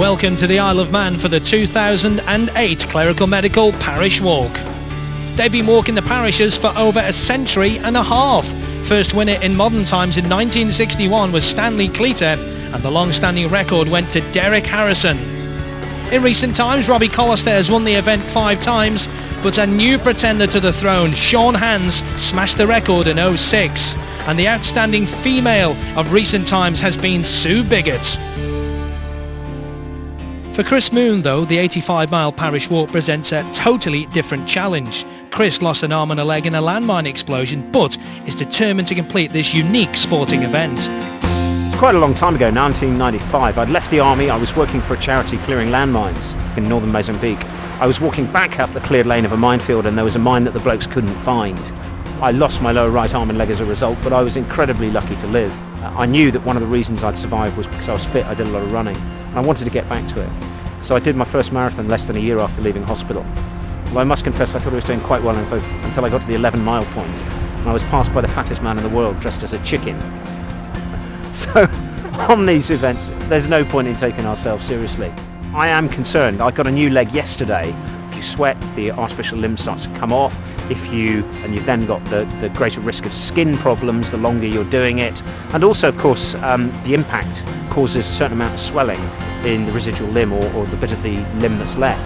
Welcome to the Isle of Man for the 2008 Clerical Medical Parish Walk. They've been walking the parishes for over a century and a half. First winner in modern times in 1961 was Stanley Cleater, and the long-standing record went to Derek Harrison. In recent times, Robbie Collister has won the event 5 times, but a new pretender to the throne, Sean Hands, smashed the record in 2006. And the outstanding female of recent times has been Sue Biggott. For Chris Moon, though, the 85-mile parish walk presents a totally different challenge. Chris lost an arm and a leg in a landmine explosion, but is determined to complete this unique sporting event. It's quite a long time ago, 1995. I'd left the army. I was working for a charity clearing landmines in northern Mozambique. I was walking back up the cleared lane of a minefield, and there was a mine that the blokes couldn't find. I lost my lower right arm and leg as a result, but I was incredibly lucky to live. I knew that one of the reasons I'd survived was because I was fit. I did a lot of running, and I wanted to get back to it. So I did my first marathon less than a year after leaving hospital. Well, I must confess I thought I was doing quite well until I got to the 11-mile point, and I was passed by the fattest man in the world dressed as a chicken. So on these events, there's no point in taking ourselves seriously. I am concerned. I got a new leg yesterday. If you sweat, the artificial limb starts to come off. And you've then got the greater risk of skin problems the longer you're doing it. And also, of course, the impact causes a certain amount of swelling in the residual limb or the bit of the limb that's left.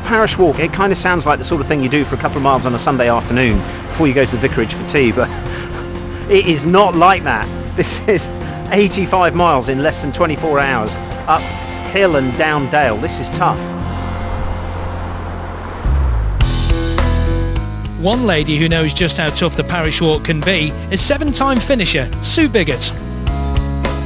Parish walk, it kind of sounds like the sort of thing you do for a couple of miles on a Sunday afternoon before you go to the vicarage for tea, but it is not like that. This is 85 miles in less than 24 hours, up hill and down dale. This is tough. One lady who knows just how tough the parish walk can be is 7-time finisher Sue Biggott.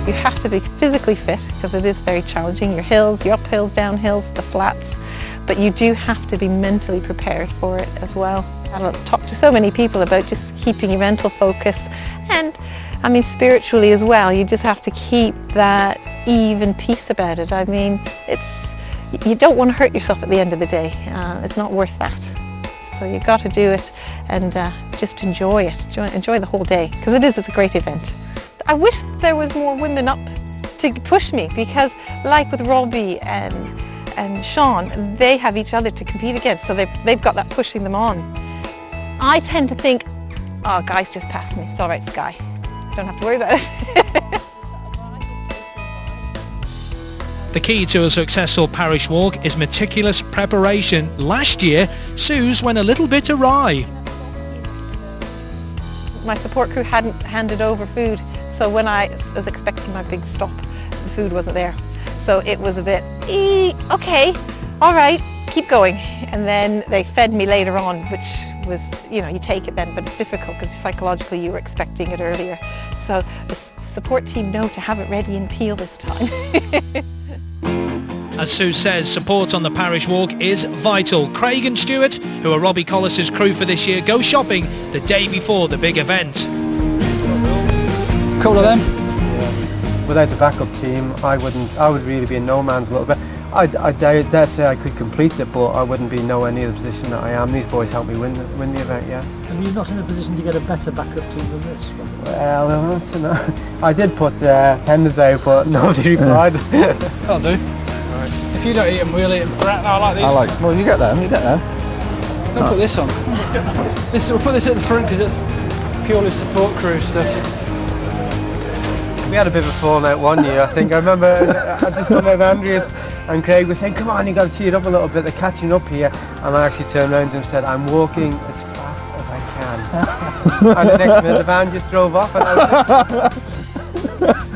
You have to be physically fit because it is very challenging. Your hills, your uphills, downhills, the flats, but you do have to be mentally prepared for it as well. I talk to so many people about just keeping your mental focus and I mean spiritually as well. You just have to keep that even peace about it. I mean, you don't want to hurt yourself at the end of the day. It's not worth that. So you've got to do it and just enjoy it. Enjoy the whole day because it's a great event. I wish there was more women up to push me because like with Robbie and Sean, they have each other to compete against, so they've got that pushing them on. I tend to think, oh, Guy's just passed me. It's all right, it's Guy. Don't have to worry about it. The key to a successful parish walk is meticulous preparation. Last year, Sue's went a little bit awry. My support crew hadn't handed over food, so when I was expecting my big stop, the food wasn't there. So it was a bit, okay, all right, keep going. And then they fed me later on, which was, you take it then, but it's difficult because psychologically you were expecting it earlier. So the support team know to have it ready in Peel this time. As Sue says, support on the parish walk is vital. Craig and Stuart, who are Robbie Collister's crew for this year, go shopping the day before the big event. Cool of them. Yeah. Without the backup team, I would really be in no man's a little bit. I dare say I could complete it, but I wouldn't be nowhere near the position that I am. These boys helped me win the event, yeah. And you're not in a position to get a better backup team than this one? Well, that's enough. I did put tenders out, but nobody replied. That'll do. If you don't eat them, we'll eat them. I like these. Well, you get them. Don't put this on. We'll put this at the front because it's purely support crew stuff. We had a bit of a fallout one year, I think. I remember I just got out of Andreas and Craig was saying, come on, you got to cheer it up a little bit, they're catching up here. And I actually turned around to him and said, I'm walking as fast as I can. And the next minute the van just drove off. And I was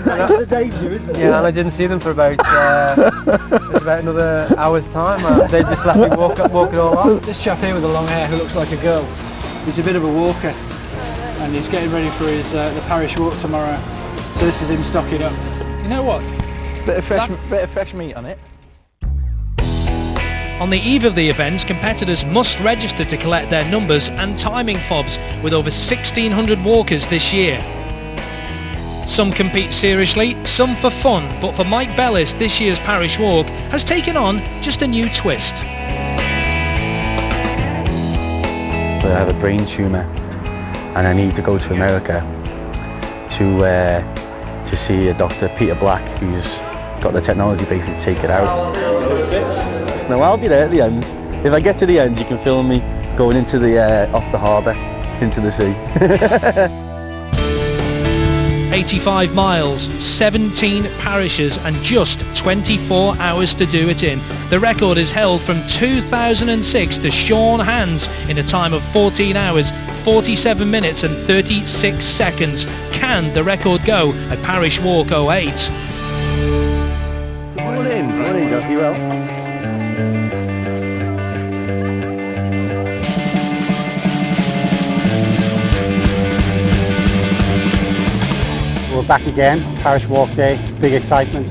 That's the danger, isn't it? Yeah, and I didn't see them for about another hour's time. They just let me walk it all off. This chap here with the long hair who looks like a girl, he's a bit of a walker and he's getting ready for his the parish walk tomorrow. So this is him stocking up. You know what? Bit of fresh meat on it. On the eve of the event, competitors must register to collect their numbers and timing fobs with over 1,600 walkers this year. Some compete seriously, some for fun, but for Mike Bellis, this year's parish walk has taken on just a new twist. I have a brain tumour and I need to go to America to see a Dr. Peter Black, who's got the technology basically to take it out. No, I'll be there at the end. If I get to the end, you can film me going into the off the harbour into the sea. 85 miles, 17 parishes and just 24 hours to do it in. The record is held from 2006 to Sean Hands in a time of 14 hours, 47 minutes and 36 seconds. Can the record go at Parish Walk 08? Morning, Doc, you well? We're back again, Parish Walk Day, big excitement.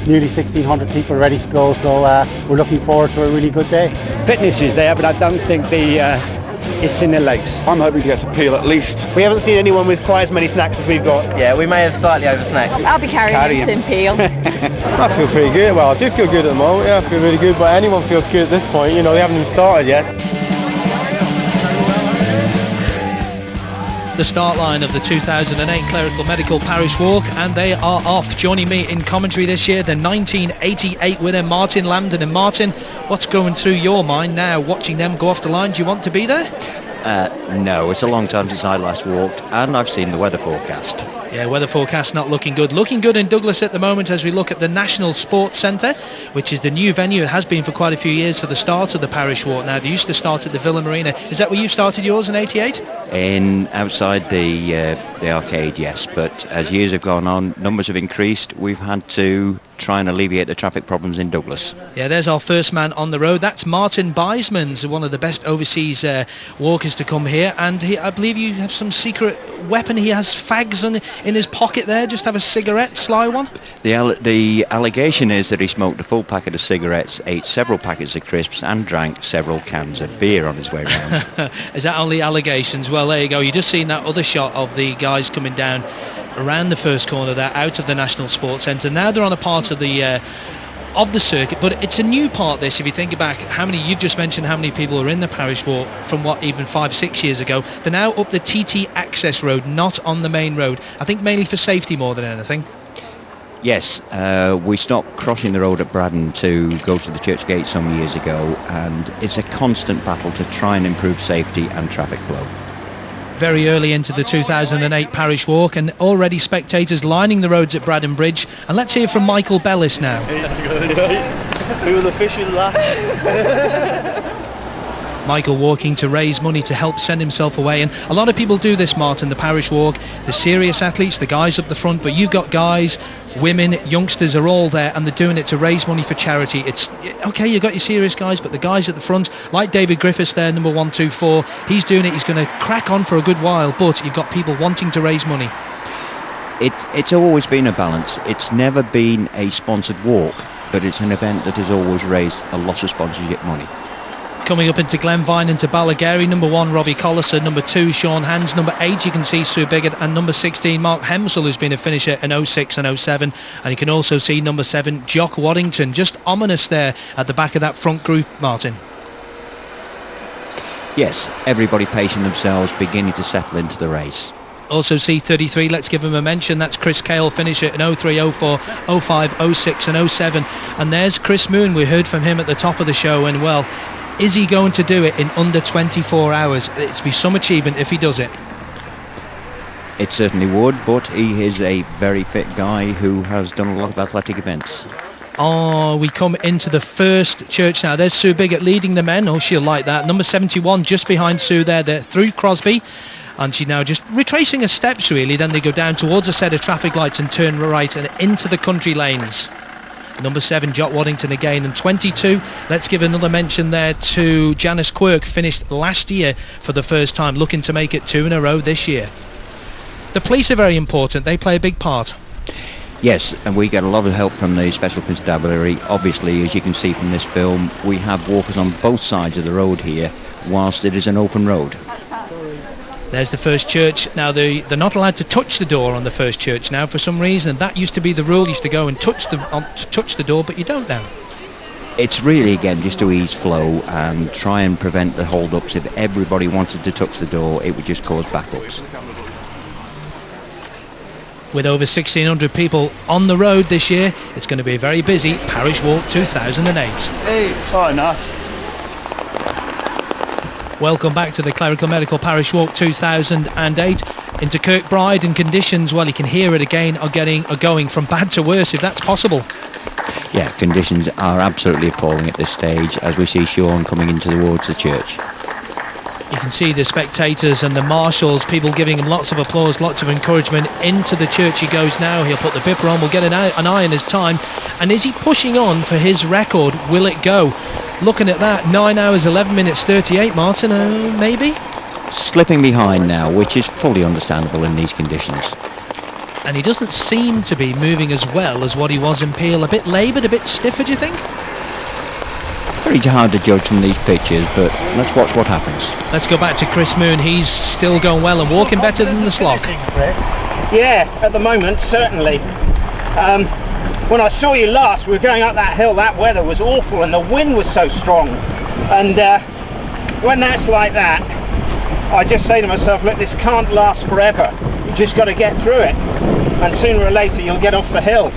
Nearly 1,600 people ready to go, so we're looking forward to a really good day. Fitness is there, but I don't think it's in the legs. I'm hoping to get to Peel at least. We haven't seen anyone with quite as many snacks as we've got. Yeah, we may have slightly over-snacked. I'll be carrying him to Peel. I feel pretty good. Well, I do feel good at the moment. Yeah, I feel really good, but anyone feels good at this point. You know, they haven't even started yet. The start line of the 2008 Clerical Medical Parish Walk, and they are off. Joining me in commentary this year, the 1988 winner Martin Lambden. And Martin, what's going through your mind now watching them go off the line? Do you want to be there? No, it's a long time since I last walked, and I've seen the weather forecast. Yeah, weather forecast not looking good. Looking good in Douglas at the moment as we look at the National Sports Centre, which is the new venue. It has been for quite a few years for the start of the Parish Walk. Now, they used to start at the Villa Marina. Is that where you started yours in 88? Outside the arcade, yes, but as years have gone on, numbers have increased. We've had to try and alleviate the traffic problems in Douglas. Yeah, there's our first man on the road. That's Martin Biesmans, one of the best overseas walkers to come here, and I believe you have some secret weapon. He has fags in his pocket there. Just have a cigarette, sly one. The allegation is that he smoked a full packet of cigarettes, ate several packets of crisps and drank several cans of beer on his way round. Is that only allegations? Well, there you go. You just seen that other shot of the guys coming down around the first corner there, out of the National Sports Centre. Now they're on a part of the circuit, but it's a new part, this. If you think back, you've just mentioned how many people are in the Parish Walk from even 5-6 years ago. They're now up the TT access road, not on the main road. I think mainly for safety more than anything. Yes, we stopped crossing the road at Braddon to go to the church gate some years ago, and it's a constant battle to try and improve safety and traffic flow. Very early into the 2008 Parish Walk, and already spectators lining the roads at Braddon Bridge. And let's hear from Michael Bellis now. That's good. Who will the fish with last? Michael walking to raise money to help send himself away, and a lot of people do this, Martin, the Parish Walk, the serious athletes, the guys up the front, but you've got guys, women, youngsters are all there, and they're doing it to raise money for charity. It's okay, you've got your serious guys, but the guys at the front, like David Griffiths there, number 124, he's doing it, he's going to crack on for a good while, but you've got people wanting to raise money. It's always been a balance. It's never been a sponsored walk, but it's an event that has always raised a lot of sponsorship money. Coming up into Glenvine, into Ballagary, number 1 Robbie Collison, number 2 Sean Hands, number 8 you can see Sue Biggett, and number 16 Mark Hemsel, who's been a finisher in 06 and 07, and you can also see number 7 Jock Waddington, just ominous there at the back of that front group, Martin. Yes, everybody pacing themselves, beginning to settle into the race. Also C33, let's give him a mention, that's Chris Cale, finisher in 03, 04, 05, 06 and 07, and there's Chris Moon, we heard from him at the top of the show, and well, is he going to do it in under 24 hours? It'd be some achievement if he does it. It certainly would, but he is a very fit guy who has done a lot of athletic events. Oh, we come into the first church now. There's Sue Biggett leading the men. Oh, she'll like that. Number 71 just behind Sue there. They're through Crosby. And she's now just retracing her steps, really. Then they go down towards a set of traffic lights and turn right and into the country lanes. Number 7, Jock Waddington again, and 22, let's give another mention there to Janice Quirk, finished last year for the first time, looking to make it 2 in a row this year. The police are very important, they play a big part. Yes, and we get a lot of help from the Special Constabulary. Obviously, as you can see from this film, we have walkers on both sides of the road here, whilst it is an open road. There's the first church. Now they're not allowed to touch the door on the first church now for some reason. That used to be the rule. You used to go and touch the door, but you don't now. It's really, again, just to ease flow and try and prevent the hold-ups. If everybody wanted to touch the door, it would just cause backups. With over 1,600 people on the road this year, it's going to be a very busy Parish Walk 2008. Hey, oh, nice. Welcome back to the Clerical Medical Parish Walk 2008. Into Kirkbride, and conditions, well, you can hear it again, are going from bad to worse, if that's possible. Yeah, conditions are absolutely appalling at this stage as we see Sean coming into towards the church. You can see the spectators and the marshals, people giving him lots of applause, lots of encouragement. Into the church he goes now. He'll put the bipper on. We'll get an eye on his time. And is he pushing on for his record? Will it go? Looking at that, 9 hours, 11 minutes, 38, Martin, maybe? Slipping behind now, which is fully understandable in these conditions. And he doesn't seem to be moving as well as what he was in Peel. A bit laboured, a bit stiffer, do you think? Very hard to judge from these pictures, but let's watch what happens. Let's go back to Chris Moon. He's still going well and walking better than the slog. Yeah, at the moment, certainly. When I saw you last, we were going up that hill, that weather was awful and the wind was so strong. And when that's like that, I just say to myself, look, this can't last forever. You've just got to get through it. And sooner or later, you'll get off the hill.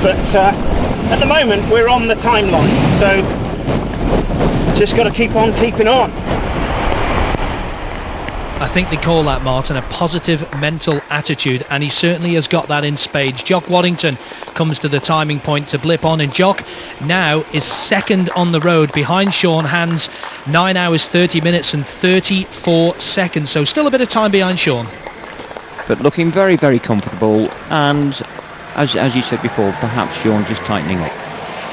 But at the moment, we're on the timeline. So just got to keep on keeping on. I think they call that, Martin, a positive mental attitude, and he certainly has got that in spades. Jock Waddington comes to the timing point to blip on, and Jock now is second on the road behind Sean Hands, 9 hours 30 minutes and 34 seconds, so still a bit of time behind Sean. But looking very, very comfortable, and as you said before, perhaps Sean just tightening up.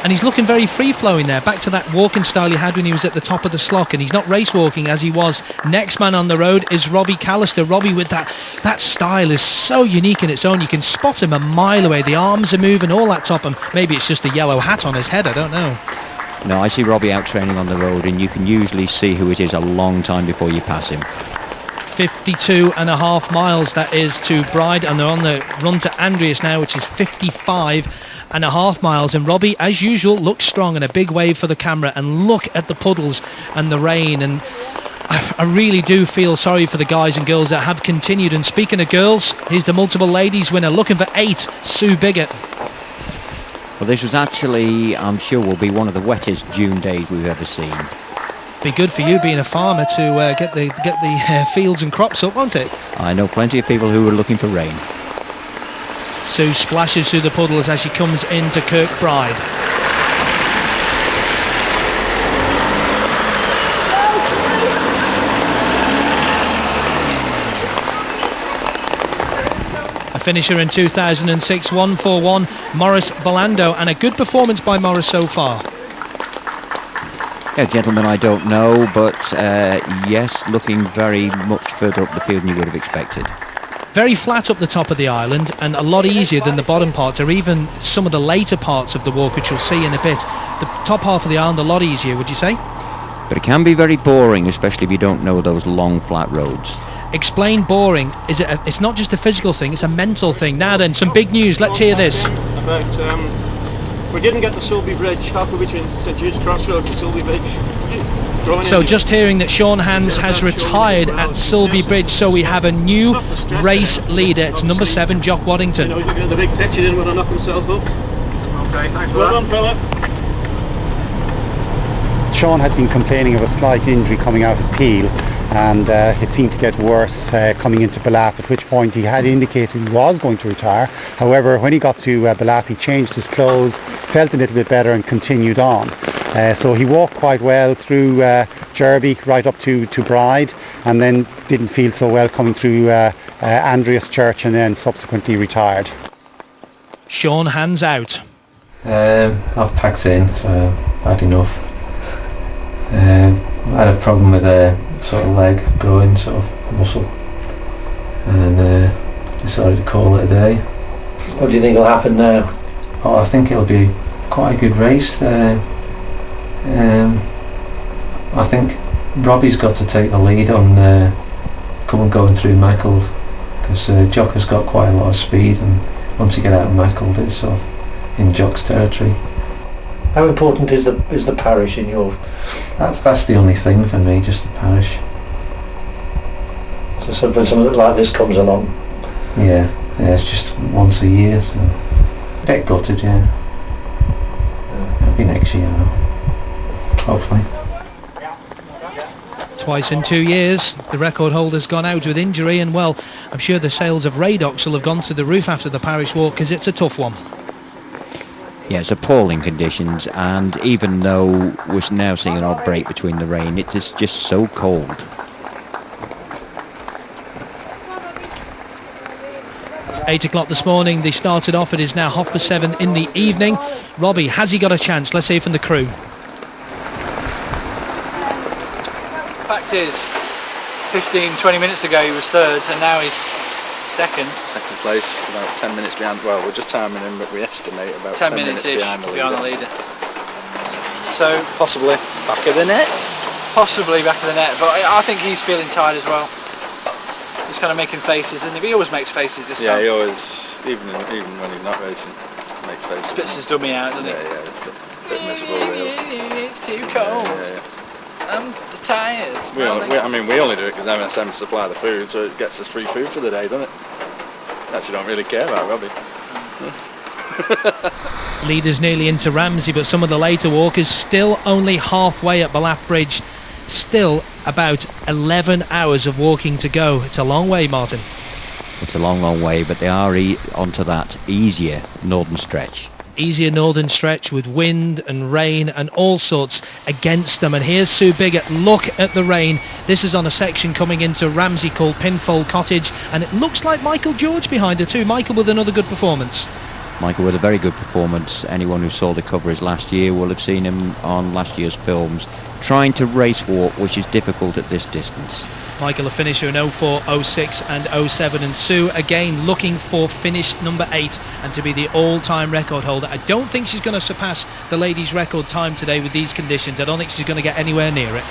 And he's looking very free-flowing there, back to that walking style he had when he was at the top of the slock, and he's not race-walking as he was. Next man on the road is Robbie Callister. Robbie with that style is so unique in its own. You can spot him a mile away. The arms are moving, all that top, and maybe it's just a yellow hat on his head, I don't know. No, I see Robbie out training on the road, and you can usually see who it is a long time before you pass him. 52.5 miles that is to Bride, and they're on the run to Andreas now, which is 55.5 miles, and Robbie, as usual, looks strong, and a big wave for the camera, and look at the puddles and the rain, and I really do feel sorry for the guys and girls that have continued. And speaking of girls, here's the multiple ladies winner looking for 8, Sue Biggett. Well, this was actually, I'm sure, will be one of the wettest June days we've ever seen. Be good for you being a farmer to get the fields and crops up, won't it? I know plenty of people who are looking for rain. Sue splashes through the puddles as she comes into Kirkbride. A finisher in 2006, 1:41, Morris Bolando, and a good performance by Morris so far. Yeah, gentlemen, I don't know, but yes, looking very much further up the field than you would have expected. Very flat up the top of the island, and a lot easier than the bottom parts, or even some of the later parts of the walk, which you'll see in a bit. The top half of the island a lot easier, would you say? But it can be very boring, especially if you don't know those long flat roads. Explain boring. It's not just a physical thing, it's a mental thing. Now then, some big news, let's hear this. We didn't get the Sulby Bridge, halfway between St Jude's Crossroads and Sulby Bridge. So just hearing that Sean Hands has retired at Sulby Bridge, so we have a new race leader. It's number 7, Jock Waddington. You know, he's looking at the big picture, he didn't want to knock himself up. Okay, thanks for that. Well done, fella. Sean had been complaining of a slight injury coming out of Peel, and it seemed to get worse coming into Ballaugh, at which point he had indicated he was going to retire. However, when he got to Ballaugh, he changed his clothes, felt a little bit better and continued on. So he walked quite well through Jerby right up to Bride, and then didn't feel so well coming through Andreas Church, and then subsequently retired. Sean Hands out. I've packed in, so bad enough. I had a problem with a sort of leg growing, sort of muscle, and decided to call it a day. What do you think will happen now? Oh, I think it'll be quite a good race. I think Robbie's got to take the lead on going through Mackled, because Jock has got quite a lot of speed, and once you get out of Mackled, it's sort of in Jock's territory. How important is the parish in your? That's the only thing for me, just the parish. So when something like this comes along. Yeah, Yeah, it's just once a year, so I get gutted, yeah. It'll be next year though, hopefully. Twice in 2 years, the record holder's gone out with injury, and well, I'm sure the sales of Radox will have gone through the roof after the Parish Walk, because it's a tough one. Yeah, it's appalling conditions, and even though we're now seeing an odd break between the rain, it is just so cold. Eight o'clock this morning, they started off. It is now 7:30 in the evening. Robbie, has he got a chance? Let's hear from the crew. Fact is, 15-20 minutes ago he was third, and now he's second. Second place, about 10 minutes behind. Well, we're just timing him, but we estimate about 10 minutes behind the leader. So possibly back of the net. Possibly back of the net, but I think he's feeling tired as well. He's kind of making faces, isn't he? He always makes faces this time. Yeah, he always, even when he's not racing, makes faces. Spits his dummy out, doesn't he? Yeah, it's a bit miserable, really. It's too cold. Yeah. I'm tired. We only do it because MSM supply the food, so it gets us free food for the day, doesn't it? Actually don't really care about Robbie. Leaders nearly into Ramsey, but some of the later walkers still only halfway at Ballaugh Bridge. Still about 11 hours of walking to go. It's a long way, Martin. It's a long, long way, but they are onto that easier northern stretch. Easier northern stretch with wind and rain and all sorts against them. And here's Sue Biggett. Look at the rain. This is on a section coming into Ramsey called Pinfold Cottage, and it looks like Michael George behind her too. Michael with another good performance. Michael with a very good performance. Anyone who saw the coverage last year will have seen him on last year's films trying to race walk, which is difficult at this distance. Michael a finisher in 04, 06 and 07, and Sue again looking for finish number 8 and to be the all-time record holder. I don't think she's going to surpass the ladies' record time today with these conditions. I don't think she's going to get anywhere near it.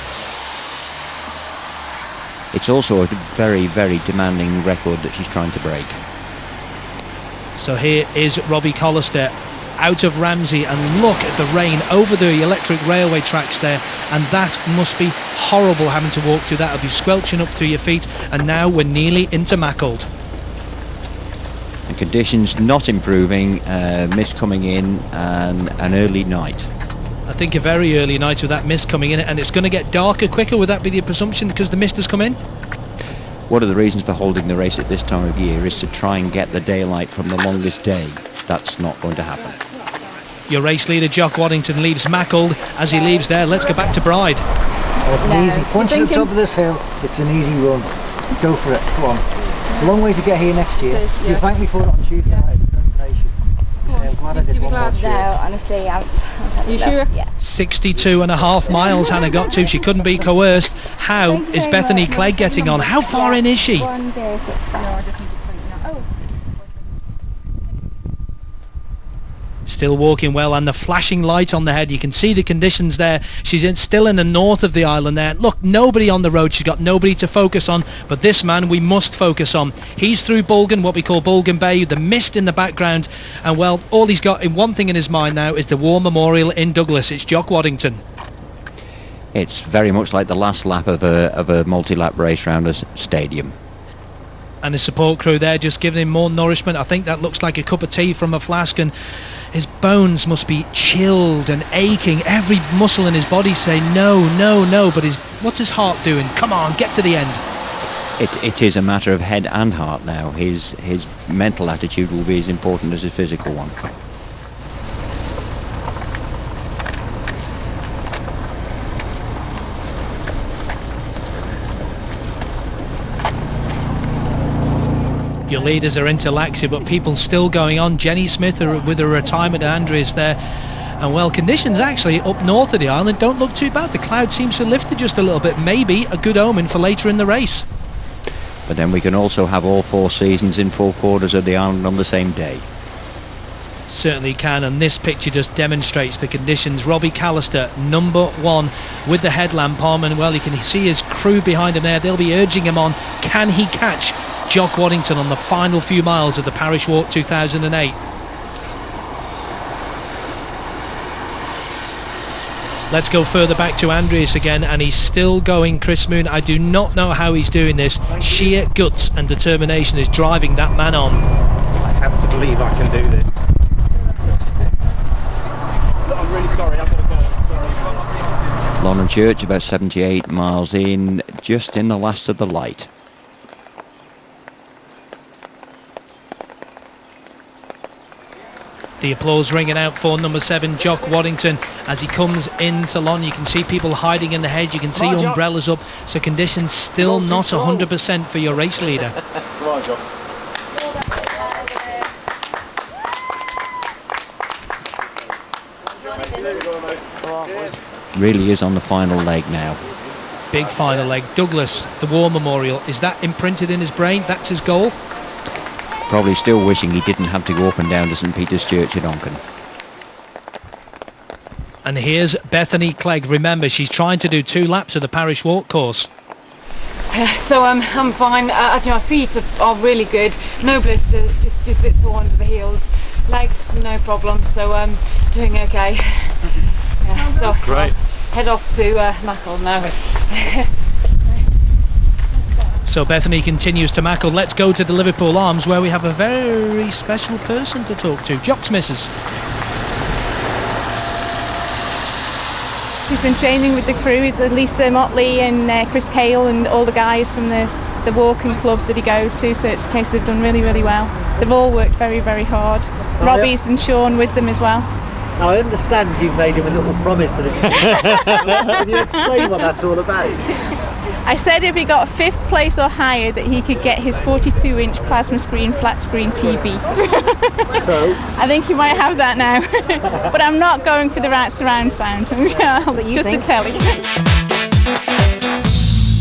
It's also a very, very demanding record that she's trying to break. So here is Robbie Collister out of Ramsey, and look at the rain over the electric railway tracks there, and that must be horrible having to walk through that. It'll be squelching up through your feet, and now we're nearly into Mackled. The conditions not improving, mist coming in and an early night. I think a very early night with that mist coming in, and it's going to get darker quicker. Would that be the presumption because the mist has come in? One of the reasons for holding the race at this time of year is to try and get the daylight from the longest day. That's not going to happen. Your race leader Jock Waddington leaves Mackled. As he leaves there, let's go back to Bride. Oh, it's an easy. Once you're at the top of this hill, it's an easy run. Go for it. Come on. It's a long way to get here next year. You thank me for it on Tuesday night at the presentation. You say, I'm glad I did one more year. No, honestly, you sure? Yeah. 62.5 miles Hannah got to. She couldn't be coerced. How is Bethany Clegg getting on? How far in is she? 1:06. Still walking well, and the flashing light on the head. You can see the conditions there. She's still in the north of the island there. Look, nobody on the road. She's got nobody to focus on, but this man we must focus on. He's through Bulgan, what we call Bulgan Bay, the mist in the background, and well, all he's got in one thing in his mind now is the War Memorial in Douglas. It's Jock Waddington. It's very much like the last lap of a multi-lap race round a stadium. And the support crew there just giving him more nourishment. I think that looks like a cup of tea from a flask, and his bones must be chilled and aching. Every muscle in his body say no, no, no, but what's his heart doing? Come on, get to the end. It is a matter of head and heart now. His mental attitude will be as important as his physical one. Your leaders are into Laxia, but people still going on. Jenny Smith with a retirement at Andreas there. And well, conditions actually up north of the island don't look too bad. The cloud seems to lift it just a little bit. Maybe a good omen for later in the race. But then we can also have all 4 seasons in 4 quarters of the island on the same day. Certainly can, and this picture just demonstrates the conditions. Robbie Callister, number 1 with the headlamp on, and well, you can see his crew behind him there. They'll be urging him on. Can he catch Jock Waddington on the final few miles of the Parish Walk 2008? Let's go further back to Andreas again, and he's still going, Chris Moon. I do not know how he's doing this. Sheer guts and determination is driving that man on. have to believe I can do this. I'm really sorry, I've got to go. Sorry. London Church, about 78 miles in, just in the last of the light. The applause ringing out for number 7, Jock Waddington, as he comes into Lon. You can see people hiding in the hedge, you can see umbrellas up, so conditions still not 100% for your race leader. Come on, Jock. Really is on the final leg now. Big final leg. Douglas, the War Memorial, is that imprinted in his brain? That's his goal? Probably still wishing he didn't have to go up and down to St Peter's Church at Onken. And here's Bethany Clegg. Remember, she's trying to do 2 laps of the Parish Walk course. So I'm fine. Actually, my feet are really good. No blisters, just a bit sore under the heels. Legs, no problem. So I'm doing okay. Yeah, so great. I'll head off to Mackle now. So Bethany continues to Mackle. Let's go to the Liverpool Arms, where we have a very special person to talk to. Jock's missus. He's been training with the crew. It's Lisa Motley and Chris Cale and all the guys from the walking club that he goes to, so it's a case they've done really, really well. They've all worked very, very hard. Robbie's and Sean with them as well. Now I understand you've made him a little promise that can you explain what that's all about? I said if he got 5th place or higher that he could get his 42-inch plasma screen, flat screen TV. So? I think he might have that now. But I'm not going for the right surround sound. Just the telly.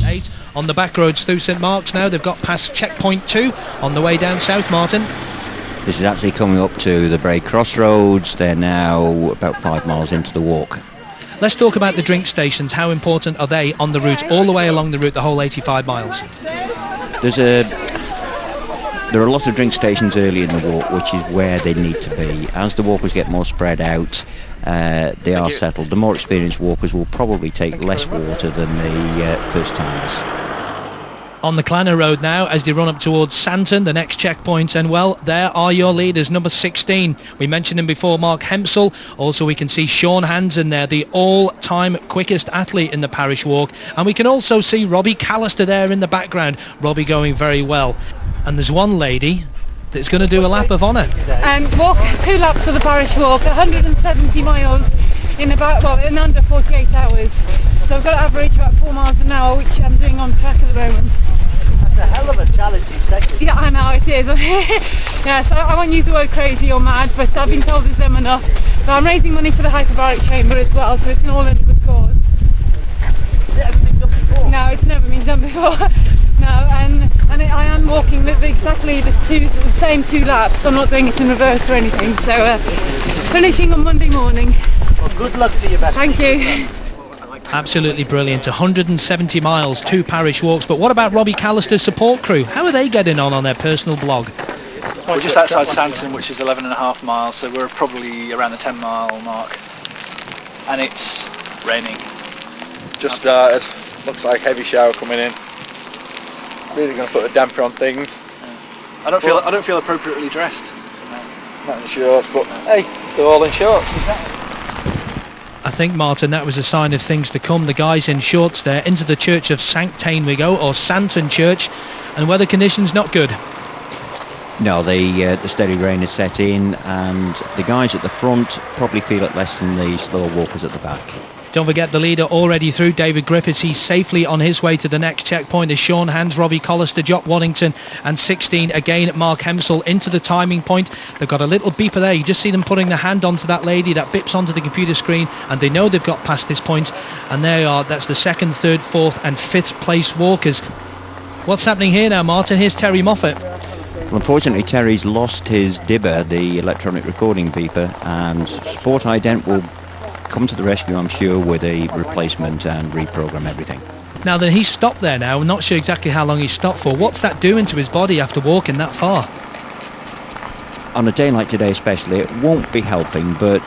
8 on the back roads through St Mark's now. They've got past checkpoint 2 on the way down south, Martin. This is actually coming up to the Bray Crossroads. They're now about 5 miles into the walk. Let's talk about the drink stations. How important are they on the route, all the way along the route, the whole 85 miles? There are a lot of drink stations early in the walk, which is where they need to be. As the walkers get more spread out, they are settled. The more experienced walkers will probably take less water than the first timers. On the Clanner Road now, as they run up towards Santon, the next checkpoint, and well, there are your leaders. Number 16, we mentioned him before, Mark Hempsel. Also we can see Sean Hansen there, the all-time quickest athlete in the Parish Walk, and we can also see Robbie Callister there in the background. Robbie going very well. And there's one lady that's going to do a lap of honour. Walk 2 laps of the Parish Walk, 170 miles in under 48 hours. So I've got to average about 4 miles an hour, which I'm doing on track at the moment. That's a hell of a challenging section. Yeah, I know it is. Yeah, so I won't use the word crazy or mad, but I've been told it's them enough. But I'm raising money for the hyperbaric chamber as well, so it's an all in a good cause. Has it ever been done before? No, it's never been done before. No, and I am walking exactly the same 2 laps. I'm not doing it in reverse or anything. So finishing on Monday morning. Well, good luck to you, Beth. Thank you. Absolutely brilliant. 170 miles, 2 Parish Walks. But what about Robbie Callister's support crew? How are they getting on their personal blog? Well, just outside Santon, which is 11.5 miles, so we're probably around the 10-mile mark. And it's raining. Just started. Looks like heavy shower coming in. Really going to put a damper on things. I don't feel appropriately dressed. Not in shorts, but hey, they're all in shorts. I think, Martin, that was a sign of things to come. The guys in shorts there, into the church of Sanctane we go, or Santon Church, and weather conditions not good. No, the steady rain has set in, and the guys at the front probably feel it less than the slower walkers at the back. Don't forget the leader already through, David Griffiths. He's safely on his way to the next checkpoint. Is Sean Hands, Robbie Collister, Jock Waddington, and 16 again Mark Hempsel into the timing point. They've got a little beeper there. You just see them putting the hand onto that lady that bips onto the computer screen, and they know they've got past this point. And there are. That's the 2nd, 3rd, 4th, and 5th place walkers. What's happening here now, Martin? Here's Terry Moffat. Well, unfortunately, Terry's lost his dibber, the electronic recording beeper, and Sport Ident will come to the rescue, I'm sure, with a replacement and reprogram everything. Now then, he's stopped there now. I'm not sure exactly how long he's stopped for. What's that doing to his body after walking that far? On a day like today especially, it won't be helping, but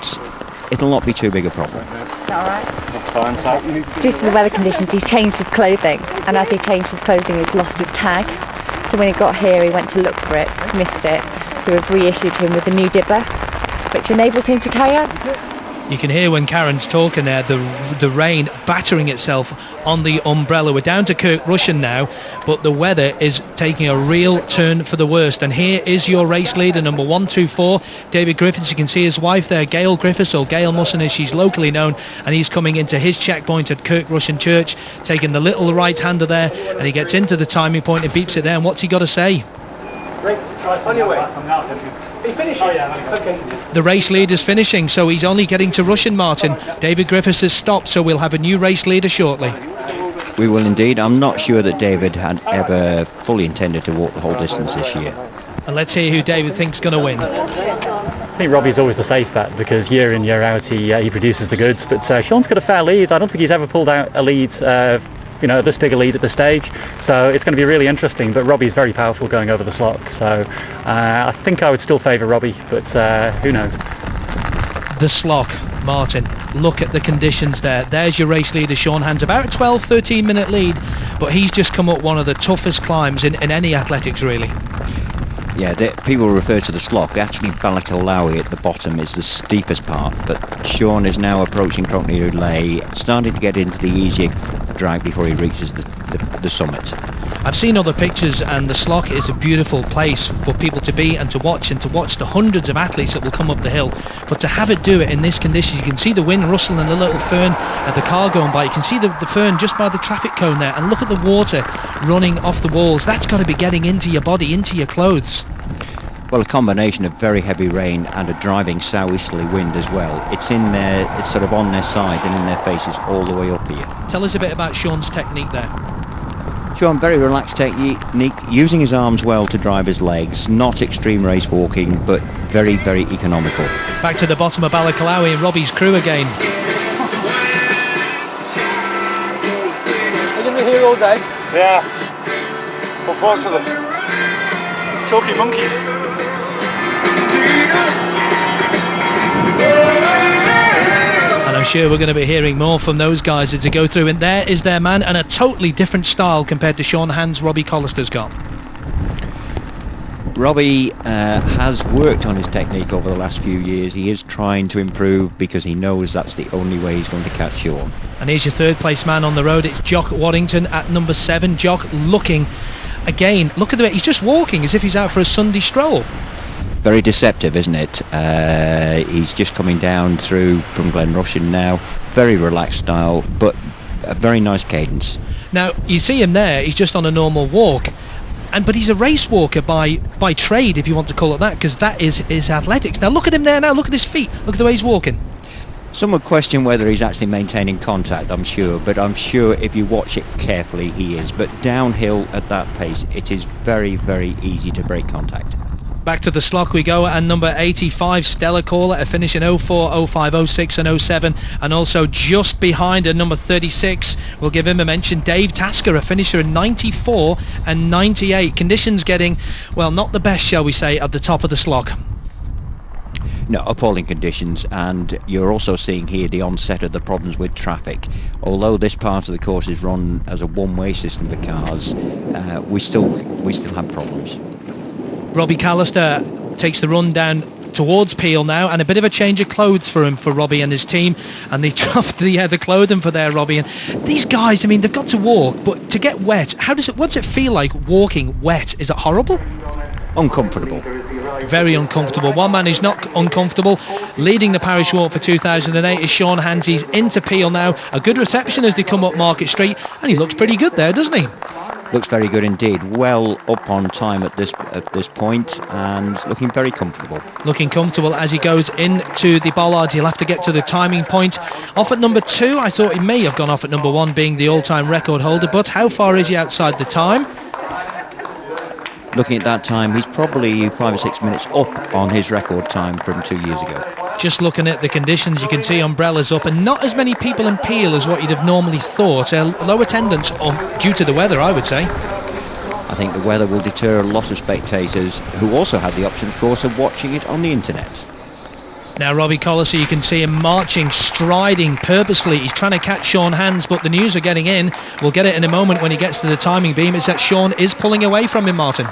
it'll not be too big a problem. Is that alright? That's fine, so. Due to the weather conditions, he's changed his clothing, and as he changed his clothing, he's lost his tag. So when he got here, he went to look for it, missed it. to have reissued him with a new dibber, which enables him to carry on. You can hear when Karen's talking there, the rain battering itself on the umbrella. We're down to Kirk Rushen now, but the weather is taking a real turn for the worst. And here is your race leader, number 124, David Griffiths. You can see his wife there, Gail Griffiths, or Gail Musson as she's locally known, and he's coming into his checkpoint at Kirk Rushen Church, taking the little right-hander there, and he gets into the timing point and beeps it there. And what's he got to say? Great, on your way. Are you finished? Oh yeah, okay. The race leader's finishing, so he's only getting to Rushen, Martin. David Griffiths has stopped, so we'll have a new race leader shortly. We will indeed. I'm not sure that David had ever fully intended to walk the whole distance this year. And let's hear who David thinks is going to win. I think Robbie's always the safe bet because year in, year out he produces the goods. But Sean's got a fair lead. I don't think he's ever pulled out a lead, this big a lead at this stage. So it's going to be really interesting. But Robbie's very powerful going over the slot. So I think I would still favour Robbie, but who knows? The Slock, Martin, look at the conditions there. There's your race leader, Sean Hans, about a 12-13 minute lead, but he's just come up one of the toughest climbs in any athletics, really. Yeah, people refer to the Slock. Actually, Balacalawi at the bottom is the steepest part, but Sean is now approaching Crockney Lay, starting to get into the easier drag before he reaches the summit. I've seen other pictures, and the Slock is a beautiful place for people to be and to watch the hundreds of athletes that will come up the hill. But to have it do it in this condition, you can see the wind rustling and the little fern at the car going by. You can see the fern just by the traffic cone there, and look at the water running off the walls. That's got to be getting into your body, into your clothes. Well, a combination of very heavy rain and a driving southeasterly wind as well. It's sort of on their side and in their faces all the way up here. Tell us a bit about Sean's technique there. Sean, very relaxed technique, using his arms well to drive his legs, not extreme race walking, but very, very economical. Back to the bottom of Balacalawi and Robbie's crew again. Are you going to be here all day? Yeah, unfortunately. Talking monkeys. And I'm sure we're going to be hearing more from those guys as they go through. And there is their man, and a totally different style compared to Sean Hans, Robbie Collister's got. Robbie has worked on his technique over the last few years. He is trying to improve because he knows that's the only way he's going to catch Sean. And here's your third place man on the road. It's Jock Waddington at number 7. Jock looking, again, look at the way he's just walking as if he's out for a Sunday stroll. Very deceptive, isn't it? He's just coming down through from Glen Rushen now. Very relaxed style, but a very nice cadence. Now, you see him there, he's just on a normal walk. But he's a race walker by trade, if you want to call it that, because that is his athletics. Now, look at him there now, look at his feet, look at the way he's walking. Some would question whether he's actually maintaining contact, I'm sure, but I'm sure if you watch it carefully, he is. But downhill at that pace, it is very, very easy to break contact. Back to the Slock we go, and number 85, Stella Caller, a finish in 04, 05, 06 and 07, and also just behind her, number 36, we'll give him a mention, Dave Tasker, a finisher in 94 and 98. Conditions getting, well, not the best, shall we say, at the top of the Slock. No, appalling conditions, and you're also seeing here the onset of the problems with traffic. Although this part of the course is run as a one-way system for cars, we still have problems. Robbie Callister takes the run down towards Peel now, and a bit of a change of clothes for Robbie and his team, and they dropped the clothing for their Robbie. And these guys, I mean, they've got to walk, but to get wet, what's it feel like walking wet? Is it horrible? Uncomfortable. Very uncomfortable. One man who's not uncomfortable, leading the Parish Walk for 2008, is Sean Hans. He's into Peel now. A good reception as they come up Market Street, and he looks pretty good there, doesn't he? Looks very good indeed. Well up on time at this point, and looking very comfortable. Looking comfortable as he goes into the bollards. He'll have to get to the timing point. Off at number 2. I thought he may have gone off at number 1, being the all-time record holder, but how far is he outside the time? Looking at that time, he's probably 5 or 6 minutes up on his record time from 2 years ago. Just looking at the conditions, you can see umbrellas up, and not as many people in Peel as what you'd have normally thought. Low attendance due to the weather, I would say. I think the weather will deter a lot of spectators who also have the option, of course, of watching it on the internet. Now Robbie Collister, you can see him marching, striding purposefully. He's trying to catch Sean Hans, but the news are getting in. We'll get it in a moment when he gets to the timing beam, is that Sean is pulling away from him, Martin.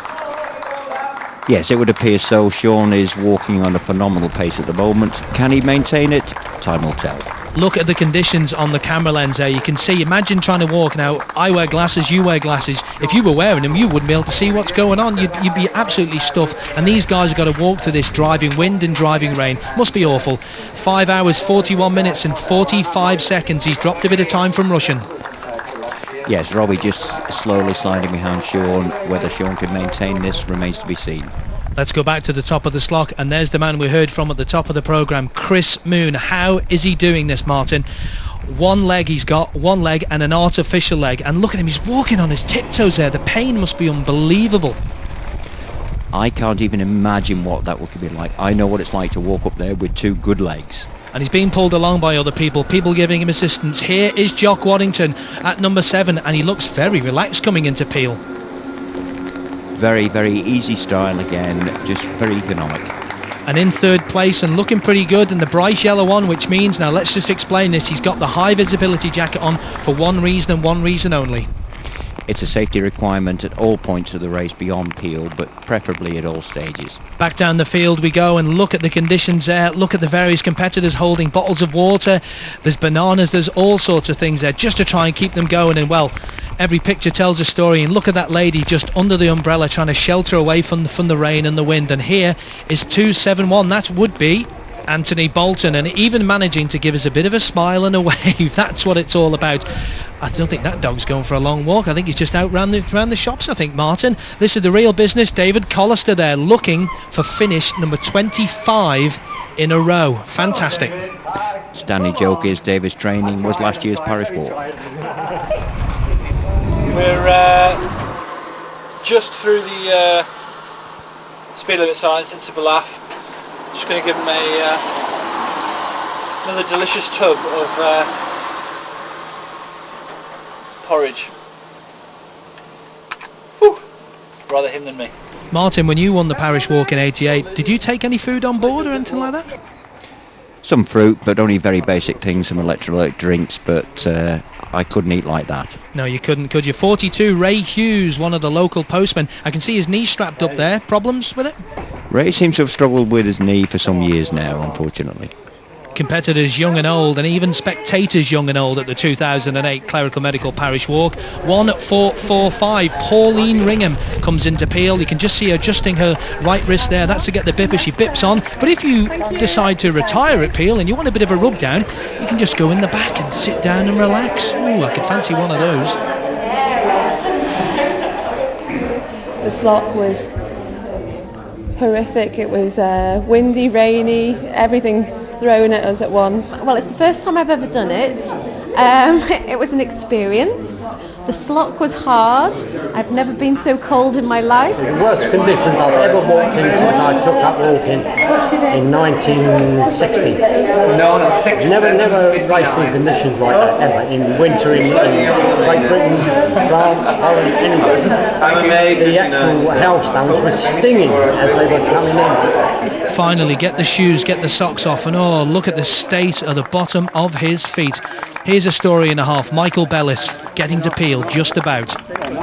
Yes, it would appear so. Sean is walking on a phenomenal pace at the moment. Can he maintain it? Time will tell. Look at the conditions on the camera lens there. You can see, imagine trying to walk. Now, I wear glasses, you wear glasses. If you were wearing them, you wouldn't be able to see what's going on. You'd be absolutely stuffed. And these guys have got to walk through this driving wind and driving rain. Must be awful. 5 hours, 41 minutes and 45 seconds. He's dropped a bit of time from Russian. Yes, Robbie just slowly sliding behind Sean. Whether Sean can maintain this remains to be seen. Let's go back to the top of the slot, and there's the man we heard from at the top of the programme, Chris Moon. How is he doing this, Martin? One leg he's got, one leg and an artificial leg, and look at him, he's walking on his tiptoes there. The pain must be unbelievable. I can't even imagine what that would be like. I know what it's like to walk up there with two good legs. And he's being pulled along by other people giving him assistance. Here is Jock Waddington at number 7, and he looks very relaxed coming into Peel. Very, very easy style again, just very economic. And in third place and looking pretty good in the bright yellow one, which means, now let's just explain this, he's got the high visibility jacket on for one reason and one reason only. It's a safety requirement at all points of the race beyond Peel, but preferably at all stages. Back down the field we go, and look at the conditions there. Look at the various competitors holding bottles of water. There's bananas, there's all sorts of things there just to try and keep them going. And well, every picture tells a story, and look at that lady just under the umbrella trying to shelter away from the rain and the wind. And here is 271. That would be Anthony Bolton, and even managing to give us a bit of a smile and a wave. That's what it's all about. I don't think that dog's going for a long walk. I think he's just out round the shops, I think, Martin. This is the real business. David Collister there looking for finish number 25 in a row. Fantastic. Stanley joke is David's training was last year's Parish Walk. We're just through the speed limit signs into Balaf. Just going to give him another delicious tub of porridge. Whew. Rather him than me. Martin, when you won the Parish Walk in '88, did you take any food on board or anything like that? Some fruit, but only very basic things, some electrolyte drinks, but I couldn't eat like that. No, you couldn't, could you? 42, Ray Hughes, one of the local postmen. I can see his knee strapped up there. Problems with it? Ray seems to have struggled with his knee for some years now, unfortunately. Competitors young and old, and even spectators young and old at the 2008 Clerical Medical Parish Walk. 1:4:45. Pauline Ringham comes into Peel. You can just see her adjusting her right wrist there. That's to get the bipper. She bips on. But if you decide to retire at Peel and you want a bit of a rub down, you can just go in the back and sit down and relax. Ooh, I could fancy one of those. The slot was horrific. It was windy, rainy, everything thrown at us at once. Well, it's the first time I've ever done it. It was an experience. The slot was hard. I've never been so cold in my life. The worst conditions I've ever walked into when I took that walk in 1960. Never raced in conditions like that ever. In winter in Great Britain, France, Holland, anywhere. The actual hailstones were stinging as they were coming in. Finally, get the shoes, get the socks off, and oh, look at the state of the bottom of his feet. Here's a story and a half. Michael Bellis getting to Peel just about. It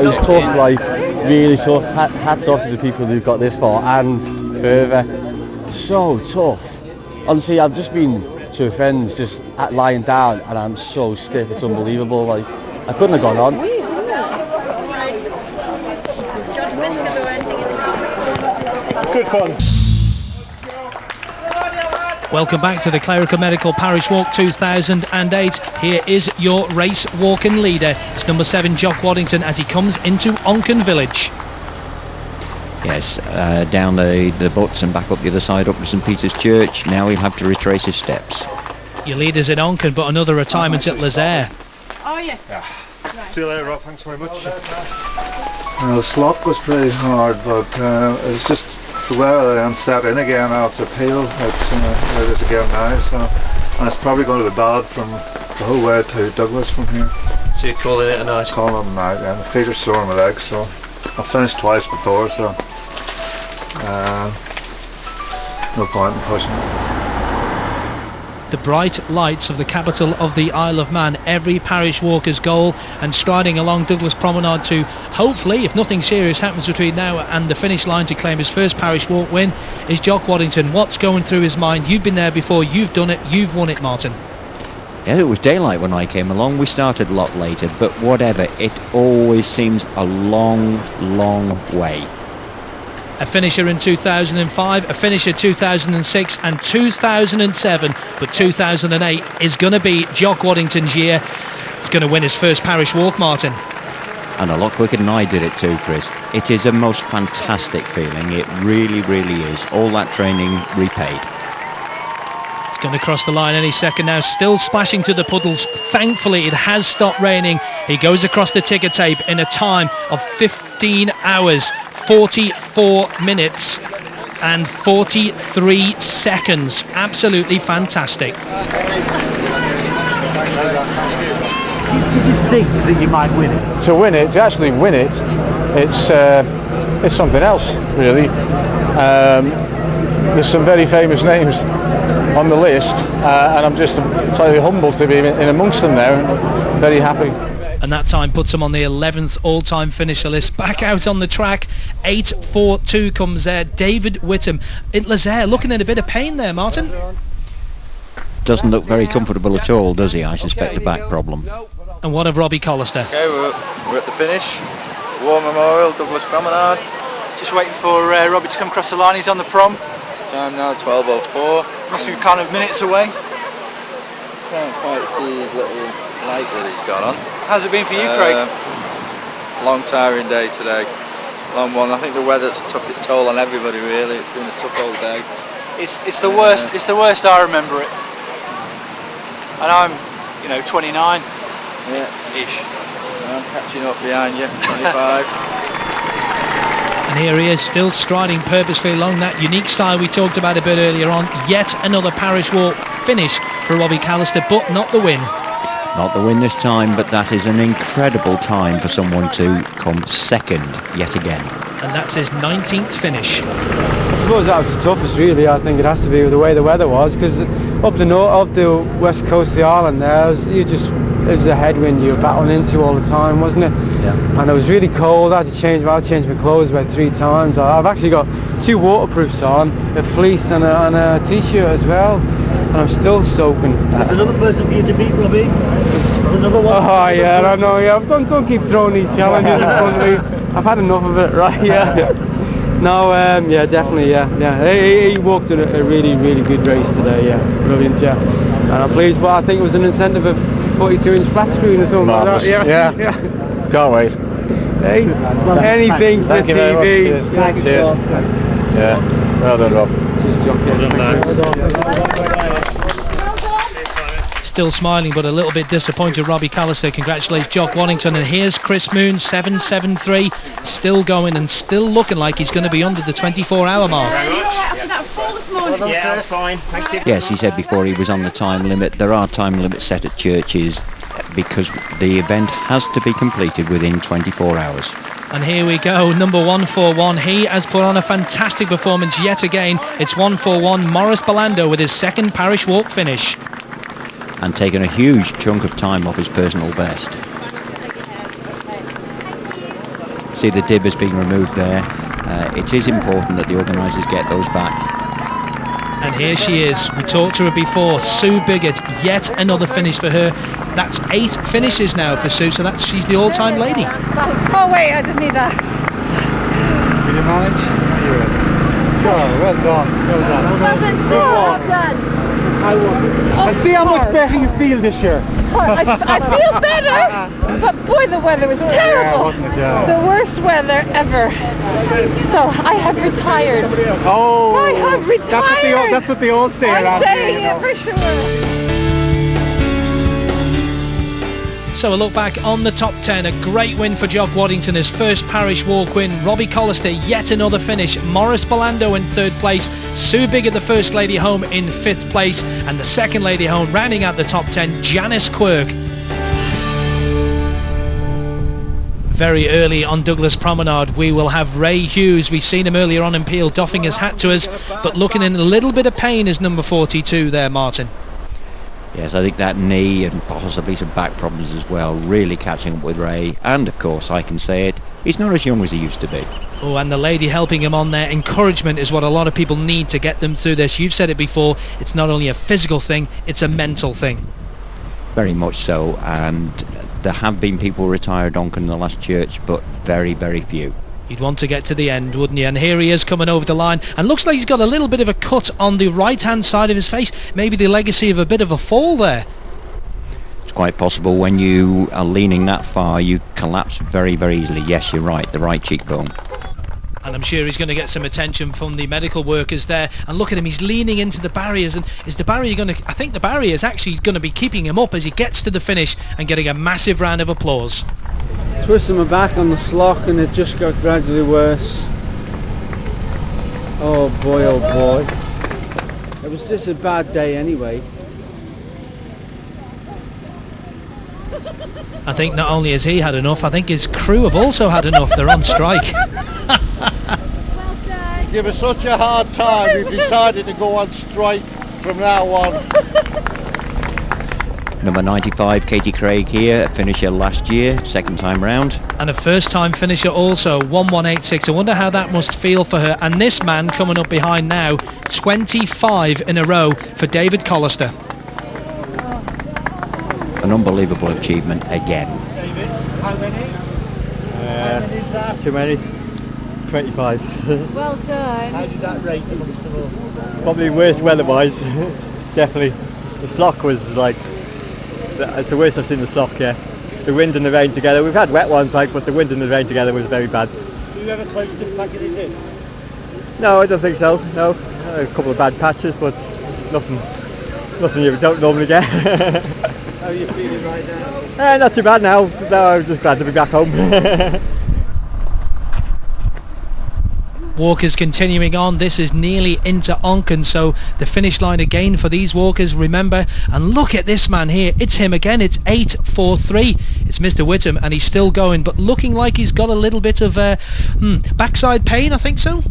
was tough, like really tough. Hats off to the people who got this far and further. So tough. Honestly, I've just been to friends just lying down and I'm so stiff, it's unbelievable. Like I couldn't have gone on. Good fun. Welcome back to the Clerical Medical Parish Walk 2008. Here is your race walking leader. It's number 7, Jock Waddington, as he comes into Onken Village. Yes, down the butts and back up the other side up to St Peter's Church. Now he'll have to retrace his steps. Your leader's in Onken, but another retirement at Lazaire. Oh, yeah. See you later, Rob. Thanks very much. The slot was pretty hard, but it was just the weather and set in again after Peel. It's it is again now, so and it's probably going to be bad from the whole way to Douglas from here. So you're calling it a night? Calling it a night, and the feet are sore in my legs, so I've finished twice before, so no point in pushing it. the bright lights of the capital of the Isle of Man every parish walker's goal, and striding along Douglas Promenade to hopefully, if nothing serious happens between now and the finish line, to claim his first parish walk win is Jock Waddington. What's going through his mind? You've been there before, you've done it, you've won it, Martin. Yeah, it was daylight when I came along. We started a lot later, but whatever, it always seems a long, long way. A finisher in 2005, a finisher 2006 and 2007, but 2008 is going to be Jock Waddington's year. He's going to win his first parish walk, Martin. And a lot quicker than I did it too, Chris. It is a most fantastic feeling. It really, really is. All that training repaid. He's going to cross the line any second now, still splashing through the puddles. Thankfully, it has stopped raining. He goes across the ticker tape in a time of 15 hours, 44 minutes and 43 seconds. Absolutely fantastic. Did you think that you might win it? To win it, to actually win it, it's something else, really. There's some very famous names on the list, and I'm just slightly humbled to be in amongst them now. Very happy. And that time puts him on the 11th all-time finisher list. Back out on the track, 8:42 comes there. David Whittam in Lazaire, looking in a bit of pain there, Martin. Doesn't look very comfortable at all, does he? I suspect a back problem. And what of Robbie Collister? Okay, we're at the finish. War Memorial, Douglas Promenade. Just waiting for Robbie to come across the line. He's on the prom. Time now 12:04. Must be kind of minutes away. Can't quite see his little light that he's got on. How's it been for you, Craig? Long, tiring day today. Long one. I think the weather's took its toll on everybody. Really, it's been a tough old day. It's the worst. It's the worst I remember it. And I'm, 29. Yeah. Ish. I'm catching up behind you. 25. And here he is, still striding purposefully along that unique style we talked about a bit earlier on. Yet another parish walk finish for Robbie Callister, but not the win. Not the win this time, but that is an incredible time for someone to come second yet again. And that's his 19th finish. I suppose that was the toughest, really. I think it has to be with the way the weather was, because up the west coast of the island there, it was a headwind you were battling into all the time, wasn't it? Yeah. And it was really cold. I had to change my clothes about 3 times. I've actually got 2 waterproofs on, a fleece and a t-shirt as well, and I'm still soaking. There's another person for you to beat, Robbie. There's another one. Oh yeah, I know. Yeah, don't keep throwing these challenges in front of me. I've had enough of it, right? Yeah. No, yeah, definitely, yeah. He walked in a really, really good race today. Yeah, brilliant. Yeah, and I'm pleased. But I think it was an incentive of 42-inch flat screen or something like that. Yeah. Can't wait. Hey, anything for TV. Thanks. Cheers. Yeah. Well done, Rob. Cheers, Still smiling, but a little bit disappointed. Robbie Callister congratulates Jock Waddington, and here's Chris Moon, 7:73, still going and still looking like he's going to be under the 24-hour mark. After that fall this morning. Yeah, I'm fine. Thank you. Yes, he said before he was on the time limit. There are time limits set at churches because the event has to be completed within 24 hours. And here we go, number 141. He has put on a fantastic performance yet again. It's 141 Morris Belando with his second parish walk finish. And taken a huge chunk of time off his personal best. See, the dib has been removed there. It is important that the organisers get those back. And here she is. We talked to her before. Sue Biggett, yet another finish for her. That's 8 finishes now for Sue, so she's the all-time lady. Oh wait, I didn't need that. Did you manage? Well done. Well done. I wasn't. And see how much better you feel this year. I feel better, but boy, the weather was terrible. The worst weather ever. So I have retired. Oh, I have retired. That's what they all say. I'm saying it for sure. So a look back on the top 10. A great win for Jock Waddington, his first parish walk win. Robbie Collister, yet another finish. Morris Belando in 3rd place. Sue Biggett, the first lady home, in 5th place. And the second lady home, rounding out the top 10, Janice Quirk. Very early on Douglas Promenade, we will have Ray Hughes. We've seen him earlier on in Peel, doffing his hat to us, but looking in a little bit of pain is number 42 there, Martin. Yes, I think that knee and possibly some back problems as well really catching up with Ray. And of course, I can say it, he's not as young as he used to be. Oh, and the lady helping him on there, encouragement is what a lot of people need to get them through this. You've said it before, it's not only a physical thing, it's a mental thing. Very much so, and there have been people retired, Donkin, in the last church, but very, very few. You'd want to get to the end, wouldn't you? And here he is coming over the line, and looks like he's got a little bit of a cut on the right-hand side of his face. Maybe the legacy of a bit of a fall there. It's quite possible when you are leaning that far, you collapse very, very easily. Yes, you're right, the right cheekbone. And I'm sure he's going to get some attention from the medical workers there. And look at him, he's leaning into the barriers. And is the barrier going to... I think the barrier is actually going to be keeping him up as he gets to the finish and getting a massive round of applause. Twisting my back on the slock and it just got gradually worse. Oh boy, oh boy. It was just a bad day anyway. I think not only has he had enough, I think his crew have also had enough. They're on strike. You give us such a hard time, we've decided to go on strike from now on. Number 95, Katie Craig here, a finisher last year, second time round. And a first time finisher also, 1186. I wonder how that must feel for her. And this man coming up behind now, 25 in a row for David Collister. An unbelievable achievement again. David, how many? How many is that? Too many. 25. Well done. How did that rate amongst them all? Probably worse weather-wise. Definitely. The slock was like, it's the worst I've seen the slock, yeah. The wind and the rain together. We've had wet ones, like, but the wind and the rain together was very bad. Were you ever close to packing it in? No, I don't think so. No, a couple of bad patches, but nothing you don't normally get. How are you feeling right now? Not too bad now. No, I'm just glad to be back home. Walkers continuing on. This is nearly into Onken, so the finish line again for these walkers, remember. And look at this man here, it's him again. It's 8:43. It's Mr. Whittam, and he's still going, but looking like he's got a little bit of backside pain, I think so.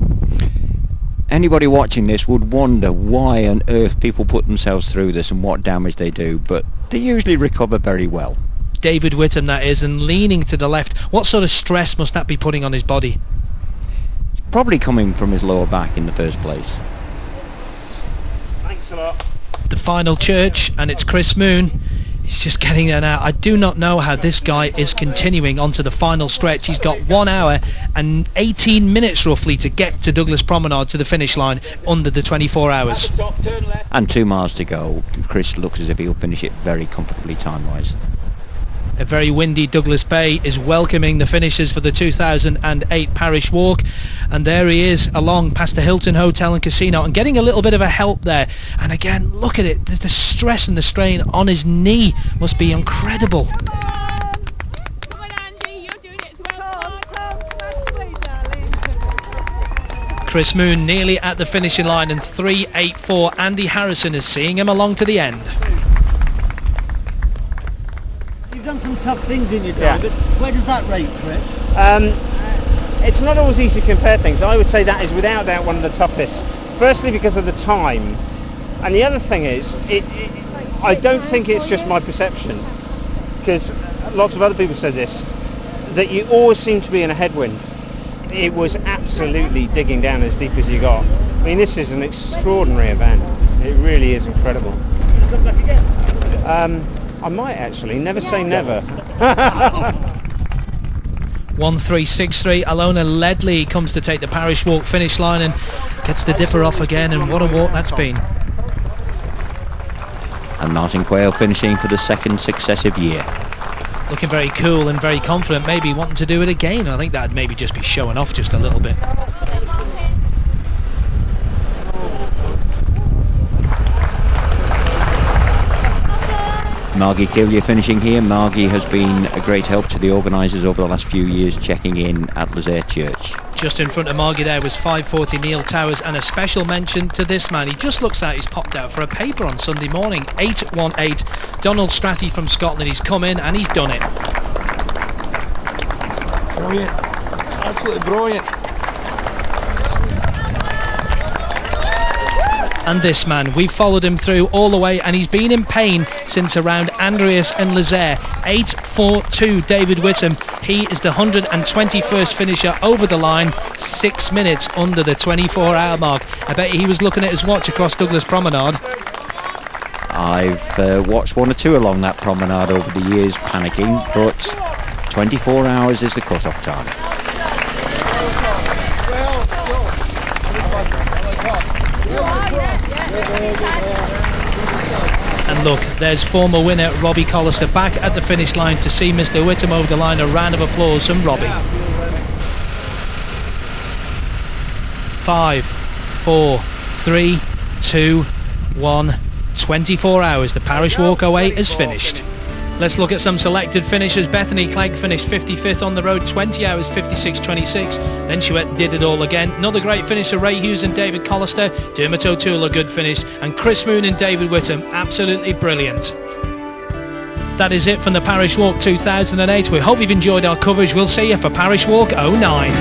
Anybody watching this would wonder why on earth people put themselves through this and what damage they do, but they usually recover very well. David Whittam, that is, and leaning to the left. What sort of stress must that be putting on his body? Probably coming from his lower back in the first place. Thanks a lot. The final church, and it's Chris Moon. He's just getting there now. I do not know how this guy is continuing onto the final stretch. He's got 1 hour and 18 minutes roughly to get to Douglas Promenade to the finish line under the 24 hours. And 2 miles to go. Chris looks as if he'll finish it very comfortably time-wise. A very windy Douglas Bay is welcoming the finishers for the 2008 Parish Walk, and there he is along past the Hilton Hotel and Casino and getting a little bit of a help there. And again, look at it, the stress and the strain on his knee must be incredible. Chris Moon nearly at the finishing line, and 3:84. Andy Harrison is seeing him along to the end. Done some tough things in your time, but where does that rate, Chris? It's not always easy to compare things. I would say that is without doubt one of the toughest. Firstly, because of the time, and the other thing is, I don't think it's just my perception, because lots of other people said this, that you always seem to be in a headwind. It was absolutely digging down as deep as you got. I mean, this is an extraordinary event. It really is incredible. Come back again? I might actually, never say never. 1363. Alona Ledley comes to take the Parish Walk finish line and gets the dipper off again, and what a walk that's been. And Martin Quayle finishing for the second successive year. Looking very cool and very confident, maybe wanting to do it again. I think that'd maybe just be showing off just a little bit. Margie Killier finishing here. Margie has been a great help to the organisers over the last few years, checking in at Lezayre Church. Just in front of Margie there was 5:40 Neil Towers, and a special mention to this man. He just looks like he's popped out for a paper on Sunday morning. 8:18. Donald Strathy from Scotland. He's come in and he's done it. Brilliant. Absolutely brilliant. And this man, we've followed him through all the way, and he's been in pain since around Andreas and Lazaire. 8:42 David Whittam. He is the 121st finisher over the line, 6 minutes under the 24-hour mark. I bet he was looking at his watch across Douglas Promenade. I've watched one or two along that promenade over the years panicking, but 24 hours is the cut-off time. And look, there's former winner Robbie Collister back at the finish line to see Mr. Whittam over the line. A round of applause from Robbie. 5, 4, 3, 2, 1. 24 hours. The Parish Walk away is finished. Let's look at some selected finishers. Bethany Clegg finished 55th on the road, 20 hours 56.26. Then she did it all again. Another great finisher, Ray Hughes and David Collister. Dermot O'Toole, a good finish. And Chris Moon and David Whittam, absolutely brilliant. That is it from the Parish Walk 2008. We hope you've enjoyed our coverage. We'll see you for Parish Walk 09.